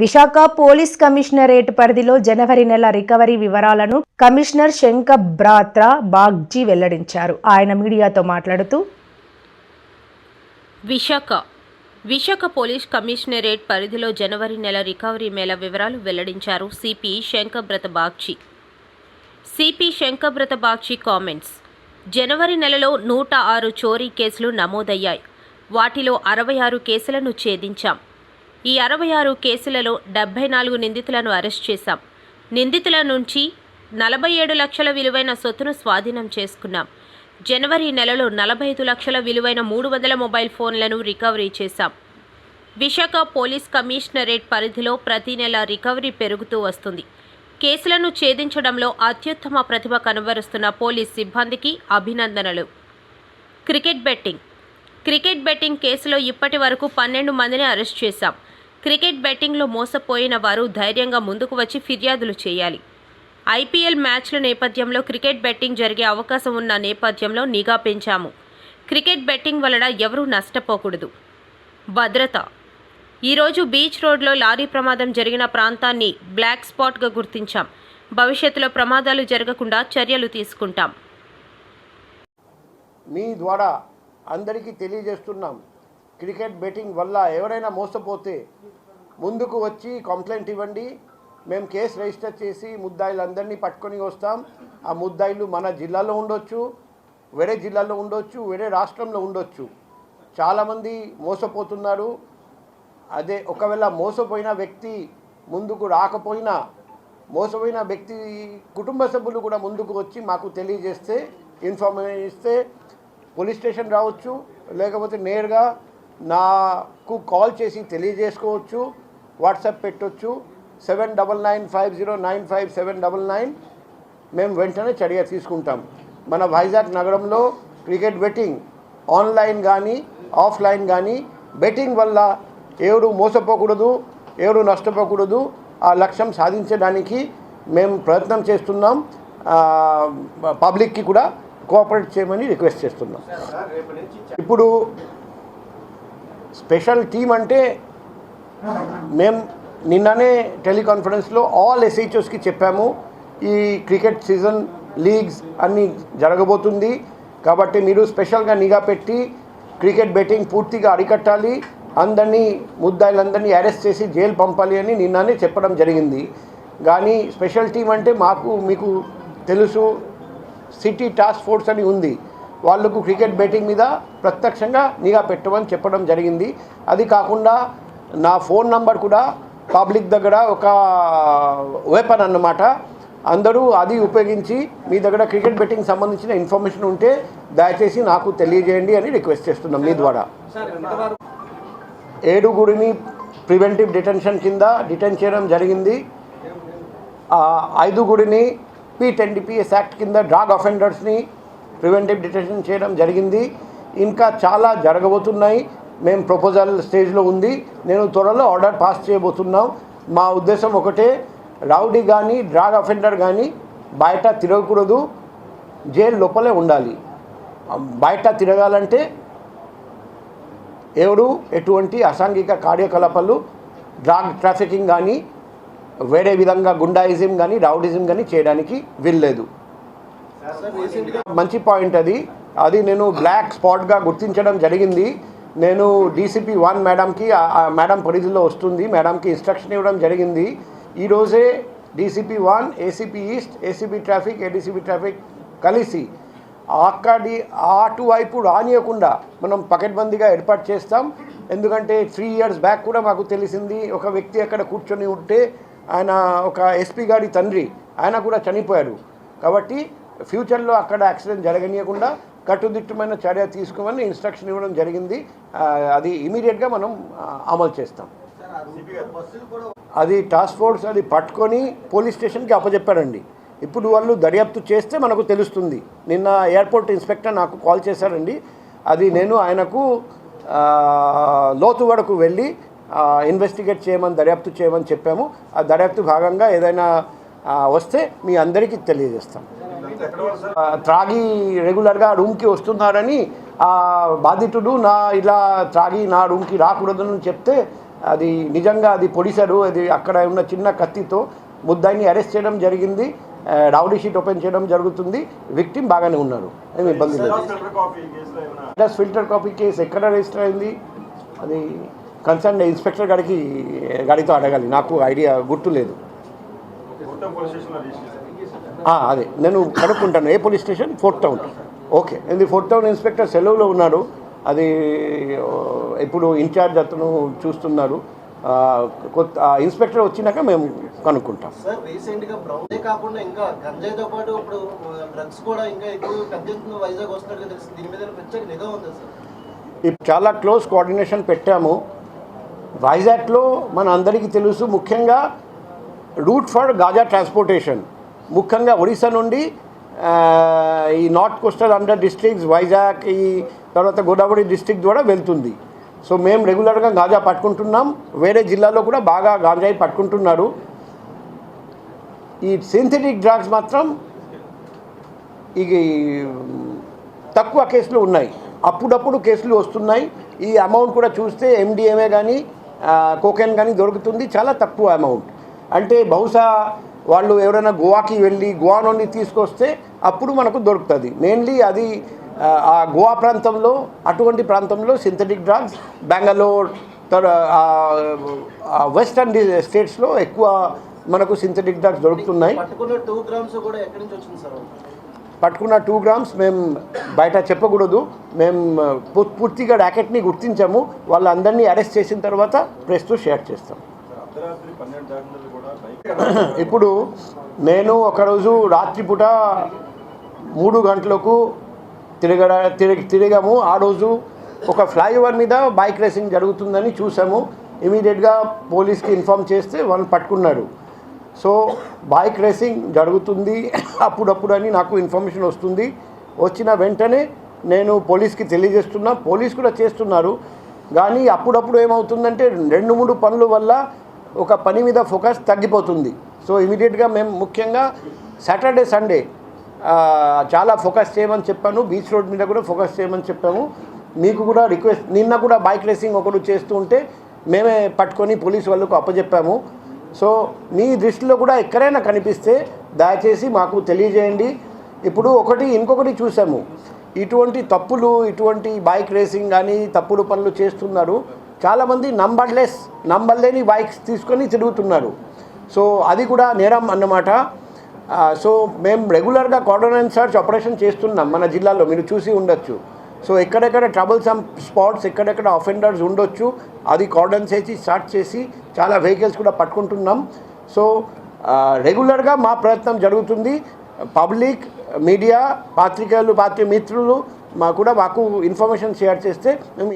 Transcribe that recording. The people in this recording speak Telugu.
విశాఖ పోలీస్ కమిషనరేట్ పరిధిలో జనవరి నెల రికవరీ వివరాలను కమిషనర్ శంకబ్రాత్ర బాగ్జీ వెల్లడించారు. ఆయన మీడియాతో మాట్లాడుతూ విశాఖ పోలీస్ కమిషనరేట్ పరిధిలో జనవరి నెల రికవరీ మేళ వివరాలు వెల్లడించారు సిపి శంకబ్రత బాగ్జీ కామెంట్స్. జనవరి నెలలో 106 చోరీ కేసులు నమోదయ్యాయి. వాటిలో 66 కేసులను ఛేదించాం. ఈ 66 కేసులలో 74 నిందితులను అరెస్ట్ చేశాం. నిందితుల నుంచి 47 లక్షల విలువైన సొత్తును స్వాధీనం చేసుకున్నాం. జనవరి నెలలో 45 లక్షల విలువైన 300 మొబైల్ ఫోన్లను రికవరీ చేశాం. విశాఖ పోలీస్ కమిషనరేట్ పరిధిలో ప్రతి నెల రికవరీ పెరుగుతూ వస్తుంది. కేసులను ఛేదించడంలో అత్యుత్తమ ప్రతిభ కనబరుస్తున్న పోలీస్ సిబ్బందికి అభినందనలు. క్రికెట్ బెట్టింగ్ కేసులో ఇప్పటి వరకు 12 మందిని అరెస్ట్ చేశాం. క్రికెట్ బెట్టింగ్లో మోసపోయిన వారు ధైర్యంగా ముందుకు వచ్చి ఫిర్యాదులు చేయాలి. ఐపీఎల్ మ్యాచ్ల నేపథ్యంలో క్రికెట్ బెట్టింగ్ జరిగే అవకాశం ఉన్న నేపథ్యంలో నిఘా పెంచాము. క్రికెట్ బెట్టింగ్ వలన ఎవరూ నష్టపోకూడదు. భద్రత. ఈరోజు బీచ్ రోడ్లో లారీ ప్రమాదం జరిగిన ప్రాంతాన్ని బ్లాక్ స్పాట్గా గుర్తించాం. భవిష్యత్తులో ప్రమాదాలు జరగకుండా చర్యలు తీసుకుంటాం. మీ ద్వారా అందరికీ తెలియజేస్తున్నాం, క్రికెట్ బెట్టింగ్ వల్ల ఎవరైనా మోసపోతే ముందుకు వచ్చి కంప్లైంట్ ఇవ్వండి. మేము కేసు రిజిస్టర్ చేసి ముద్దాయిలందరినీ పట్టుకొని వస్తాం. ఆ ముద్దాయిలు మన జిల్లాలో ఉండొచ్చు, వేరే జిల్లాలో ఉండొచ్చు, వేరే రాష్ట్రంలో ఉండొచ్చు. చాలామంది మోసపోతున్నారు. అదే ఒకవేళ మోసపోయిన వ్యక్తి ముందుకు రాకపోయినా, మోసపోయిన వ్యక్తి కుటుంబ సభ్యులు కూడా ముందుకు వచ్చి మాకు తెలియజేస్తే, ఇన్ఫర్మేషన్ ఇస్తే పోలీస్ స్టేషన్ రావచ్చు, లేకపోతే నేరుగా నాకు కాల్ చేసి తెలియజేసుకోవచ్చు, వాట్సాప్ పెట్టవచ్చు 7995095799. మేము వెంటనే చర్య తీసుకుంటాం. మన వైజాగ్ నగరంలో క్రికెట్ బెట్టింగ్ ఆన్లైన్ కానీ ఆఫ్లైన్ కానీ బెట్టింగ్ వల్ల ఎవరు మోసపోకూడదు, ఎవరు నష్టపోకూడదు. ఆ లక్ష్యం సాధించడానికి మేము ప్రయత్నం చేస్తున్నాం. పబ్లిక్కి కూడా కోఆపరేట్ చేయమని రిక్వెస్ట్ చేస్తున్నాం. ఇప్పుడు స్పెషల్ టీం అంటే మేము నిన్ననే టెలికాన్ఫరెన్స్లో ఆల్ ఎస్హెచ్ఓస్కి చెప్పాము, ఈ క్రికెట్ సీజన్ లీగ్స్ అన్నీ జరగబోతుంది కాబట్టి మీరు స్పెషల్గా నిఘా పెట్టి క్రికెట్ బెట్టింగ్ పూర్తిగా అరికట్టాలి, అందరినీ ముద్దాయిలందరినీ అరెస్ట్ చేసి జైలు పంపాలి అని నిన్ననే చెప్పడం జరిగింది. కానీ స్పెషల్ టీం అంటే మీకు తెలుసు, సిటీ టాస్క్ ఫోర్స్ అని ఉంది. వాళ్ళకు క్రికెట్ బెట్టింగ్ మీద ప్రత్యక్షంగా నిఘా పెట్టమని చెప్పడం జరిగింది. అది కాకుండా నా ఫోన్ నంబర్ కూడా పబ్లిక్ దగ్గర ఒక వెపన్ అన్నమాట. అందరూ అది ఉపయోగించి మీ దగ్గర క్రికెట్ బెట్టింగ్ సంబంధించిన ఇన్ఫర్మేషన్ ఉంటే దయచేసి నాకు తెలియజేయండి అని రిక్వెస్ట్ చేస్తున్నాం మీ ద్వారా. 7 ప్రివెంటివ్ డిటెన్షన్ కింద డిటెన్ చేయడం జరిగింది. 5 P10DPS యాక్ట్ కింద డ్రగ్ అఫెండర్స్ని ప్రివెంటివ్ డిటెన్షన్ చేయడం జరిగింది. ఇంకా చాలా జరగబోతున్నాయి. మేము ప్రపోజల్ స్టేజ్లో ఉంది. నేను త్వరలో ఆర్డర్ పాస్ చేయబోతున్నాం. మా ఉద్దేశం ఒకటే, రౌడీ కానీ డ్రగ్ అఫెండర్ కానీ బయట తిరగకూడదు, జైలు లోపలే ఉండాలి. బయట తిరగాలంటే ఎవరు ఎటువంటి అసాంఘిక కార్యకలాపాలు, డ్రగ్ ట్రాఫికింగ్ కానీ వేరే విధంగా గుండాయిజం కానీ రౌడిజం కానీ చేయడానికి వీల్లేదు. మంచి పాయింట్ అది నేను బ్లాక్ స్పాట్గా గుర్తించడం జరిగింది. నేను DCP 1 మేడంకి, మేడం పరిధిలో వస్తుంది, మేడంకి ఇన్స్ట్రక్షన్ ఇవ్వడం జరిగింది. ఈరోజే DCP 1, ACP east, ACP traffic, ADCP traffic కలిసి అటువైపు రానియకుండా మనం పకడ్బందీగా ఏర్పాటు చేస్తాం. ఎందుకంటే 3 years బ్యాక్ కూడా మాకు తెలిసింది, ఒక వ్యక్తి అక్కడ కూర్చొని ఉంటే ఆయన ఒక SP గారి తండ్రి, ఆయన కూడా చనిపోయాడు. కాబట్టి ఫ్యూచర్లో అక్కడ యాక్సిడెంట్ జరగనీయకుండా కట్టుదిట్టమైన చర్య తీసుకోమని ఇన్స్ట్రక్షన్ ఇవ్వడం జరిగింది. అది ఇమీడియట్గా మనం అమలు చేస్తాం. అది టాస్క్ ఫోర్స్ అది పట్టుకొని పోలీస్ స్టేషన్కి అప్పచెప్పారండి. ఇప్పుడు వాళ్ళు దర్యాప్తు చేస్తే మనకు తెలుస్తుంది. నిన్న ఎయిర్పోర్ట్ ఇన్స్పెక్టర్ నాకు కాల్ చేశారండి. అది నేను ఆయనకు లోతు వరకు వెళ్ళి ఇన్వెస్టిగేట్ చేయమని, దర్యాప్తు చేయమని చెప్పాము. ఆ దర్యాప్తు భాగంగా ఏదైనా వస్తే మీ అందరికీ తెలియజేస్తాం. త్రాగి రెగ్యులర్గా రూమ్కి వస్తున్నారని ఆ బాధితుడు ఇలా త్రాగి నా రూమ్కి రాకూడదని చెప్తే అది నిజంగా అది పొడిశారు. అది అక్కడ ఉన్న చిన్న కత్తితో ముద్దాయిని అరెస్ట్ చేయడం జరిగింది. రౌడీ షీట్ ఓపెన్ చేయడం జరుగుతుంది. విక్టిమ్ బాగానే ఉన్నారు, ఏమి ఇబ్బంది లేదు. ఫిల్టర్ కాపీ కేసు ఎక్కడ రిజిస్టర్ అయింది అది కన్సర్న్ ఇన్స్పెక్టర్ గారితో అడగాలి, నాకు ఐడియా గుర్తు లేదు. అదే నేను కనుక్కుంటాను. ఏ police station? Fourth town. Okay, ఇది ఫోర్త్ టౌన్ ఇన్స్పెక్టర్ సెలవులో ఉన్నాడు. అది ఇప్పుడు ఇన్ఛార్జ్ అతను చూస్తున్నారు. కొత్త ఇన్స్పెక్టర్ వచ్చినాక మేము కనుక్కుంటాం. సార్, రీసెంట్గా బ్రౌనే కాకుండా ఇంకా గంజాయితో పాటు ఇప్పుడు డ్రగ్స్ కూడా ఇంకా ఎక్కువ పెద్ద ఎత్తున వైజాగ్ వస్తున్నట్టు తెలుస్తుంది. దీని మీద ప్రత్యేక నిఘా ఉంది సార్. ఇప్పుడు చాలా క్లోజ్ కోఆర్డినేషన్ పెట్టాము. వైజాగ్లో మన అందరికీ తెలుసు, ముఖ్యంగా రూట్ ఫర్ గాజా ట్రాన్స్పోర్టేషన్ ముఖ్యంగా ఒడిశా నుండి ఈ north coastal under districts Vizag, ఈ తర్వాత గోదావరి డిస్ట్రిక్ట్ ద్వారా వెళ్తుంది. సో మేము రెగ్యులర్గా గాంజా పట్టుకుంటున్నాం. వేరే జిల్లాలో కూడా బాగా గాంజాయి పట్టుకుంటున్నారు. ఈ సింథటిక్ డ్రగ్స్ మాత్రం ఇక తక్కువ కేసులు ఉన్నాయి, అప్పుడప్పుడు కేసులు వస్తున్నాయి. ఈ అమౌంట్ కూడా చూస్తే ఎండిఎంఏ కానీ కోకెన్ కానీ దొరుకుతుంది, చాలా తక్కువ అమౌంట్. అంటే బహుశా వాళ్ళు ఎవరైనా గోవాకి వెళ్ళి గోవా నుండి తీసుకొస్తే అప్పుడు మనకు దొరుకుతుంది. మెయిన్లీ అది ఆ గోవా ప్రాంతంలో, అటువంటి ప్రాంతంలో సింథటిక్ డ్రగ్స్, బెంగళూరు వెస్టర్న్ స్టేట్స్లో ఎక్కువ మనకు సింథటిక్ డ్రగ్స్ దొరుకుతున్నాయి. పట్టుకున్న 2 గ్రామ్స్ కూడా ఎక్కడి నుంచి వచ్చింది సార్? పట్టుకున్న 2 గ్రామ్స్ మేము బయట చెప్పకూడదు. మేము పూర్తిగా ర్యాకెట్ని గుర్తించాము. వాళ్ళందరినీ అరెస్ట్ చేసిన తర్వాత ప్రెస్తో షేర్ చేస్తాం. ఇప్పుడు నేను ఒకరోజు రాత్రిపూట 3 గంటలకు తిరిగాము. ఆ రోజు ఒక ఫ్లైఓవర్ మీద బైక్ రేసింగ్ జరుగుతుందని చూసాము. ఇమీడియట్గా పోలీస్కి ఇన్ఫామ్ చేస్తే వాళ్ళు పట్టుకున్నారు. సో బైక్ రేసింగ్ జరుగుతుంది అప్పుడప్పుడు అని నాకు ఇన్ఫర్మేషన్ వస్తుంది. వచ్చిన వెంటనే నేను పోలీస్కి తెలియజేస్తున్నా, పోలీస్ కూడా చేస్తున్నారు. కానీ అప్పుడప్పుడు ఏమవుతుందంటే 2-3 పనుల వల్ల ఒక పని మీద ఫోకస్ తగ్గిపోతుంది. సో ఇమీడియట్గా మేము ముఖ్యంగా సాటర్డే సండే చాలా ఫోకస్ చేయమని చెప్పాను. బీచ్ రోడ్ మీద కూడా ఫోకస్ చేయమని చెప్పాము. మీకు కూడా రిక్వెస్ట్, నిన్న కూడా బైక్ రేసింగ్ ఒకడు చేస్తూ ఉంటే మేమే పట్టుకొని పోలీసు వాళ్ళకు అప్పచెప్పాము. సో మీ దృష్టిలో కూడా ఎక్కడైనా కనిపిస్తే దయచేసి మాకు తెలియజేయండి. ఇప్పుడు ఇంకొకటి చూసాము, ఇటువంటి తప్పులు, ఇటువంటి బైక్ రేసింగ్ కానీ తప్పుడు పనులు చేస్తున్నారు. చాలామంది నంబర్ లేని బైక్స్ తీసుకొని తిరుగుతున్నారు. సో అది కూడా నేరం అన్నమాట. సో మేము రెగ్యులర్గా కార్డన్ అండ్ సర్చ్ ఆపరేషన్ చేస్తున్నాం మన జిల్లాలో, మీరు చూసి ఉండొచ్చు. సో ఎక్కడెక్కడ ట్రబుల్సమ్ స్పాట్స్, ఎక్కడెక్కడ అఫెండర్స్ ఉండొచ్చు, అది కార్డన్ చేసి సర్చ్ చేసి చాలా వెహికల్స్ కూడా పట్టుకుంటున్నాం. సో రెగ్యులర్గా మా ప్రయత్నం జరుగుతుంది. పబ్లిక్, మీడియా, పాత్రికేయులు, మిత్రులు మాకు ఇన్ఫర్మేషన్ షేర్ చేస్తే మేము